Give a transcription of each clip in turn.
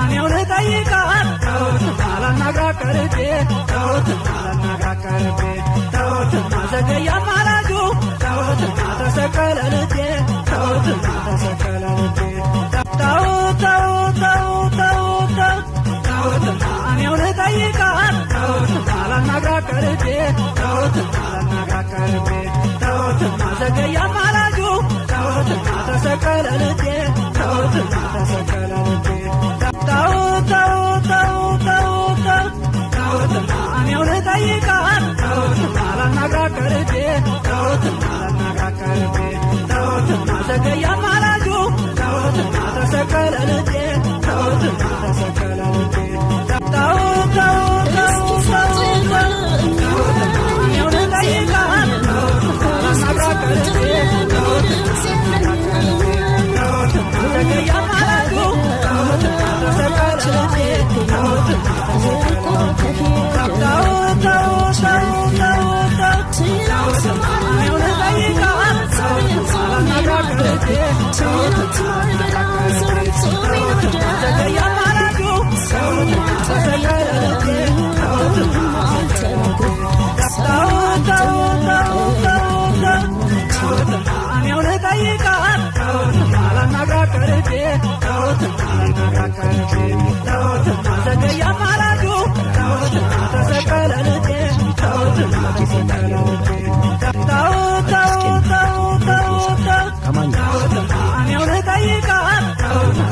እኔው ልጠይቃት አላናጋቀርቤ ማዘገያ ማራጁ ተሰቀለ ልቤ ተሰቀለ ልቤ እኔው ልጠይቃት አላናጋቀርቤ ማዘገያ ማራጁ ተሰቀለ ልቤ ተሰቀለ ልቤ እኔው ልጠይቃት አላናጋቀርቤ ማዘገያ ማራጁ ተሰቀለ ልቤ ተሰቀለ ልቤ እኔው ልጠይቃት አላናጋቀርቤ ማዘገያ ማራጁ ተሰቀለ ልቤ እኔው ልጠይቃት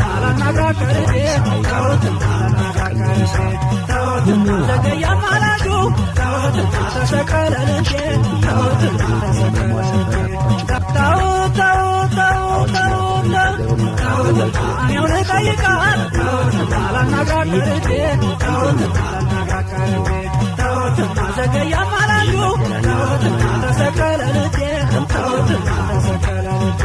አላናጋቀርቤ ማዘገያ ማራጁ ተሰቀለ ልቤ ተሰቀለ ልቤ እኔው ልጠይቃት አላናጋቀርቤ ማዘገያ ማራጁ ተሰቀለ ልቤ ተሰቀለ ልቤ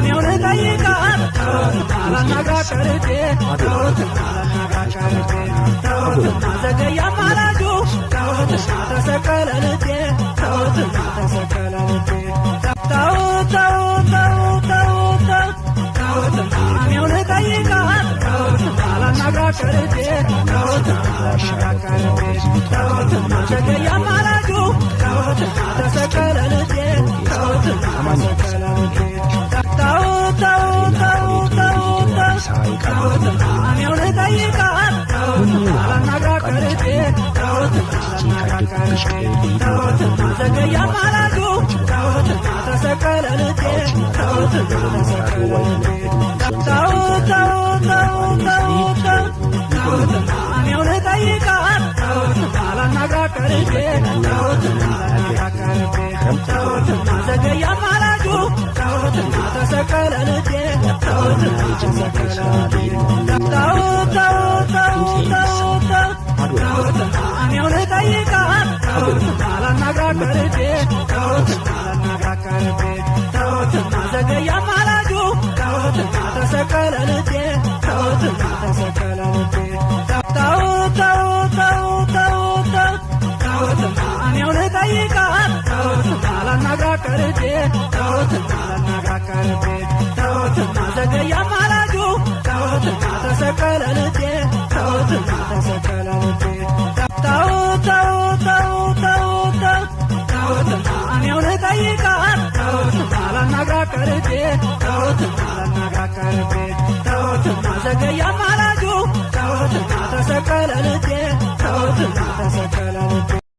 እኔው ልጠይቃት አላናጋቀርቤ ማዘገያ ማራጁ ተሰቀለ ልቤ ተሰቀለ ልቤ እኔው ልጠይቃት አላናጋቀርቤ ማዘገያ ማራጁ ተሰቀለ ልቤ ተሰቀለ ልቤ እኔው ልጠይቃት አላናጋቀርቤ ማዘገያ ማራጁ ተሰቀለ ልቤ ተሰቀለ ልቤ እኔው ልጠይቃት አላናጋቀርቤ ማዘገያ ማራጁ ተሰቀለ ልቤ ተሰቀለ ልቤ እኔው ልጠይቃት አላናጋቀርቤ ማዘገያ ማራጁ ተሰቀለ ልቤ ተሰቀለ ልቤ እኔው ልጠይቃት አላናጋቀርቤ ማዘገያ ማራጁ ተሰቀለ ልቤ ተሰቀለ ልቤ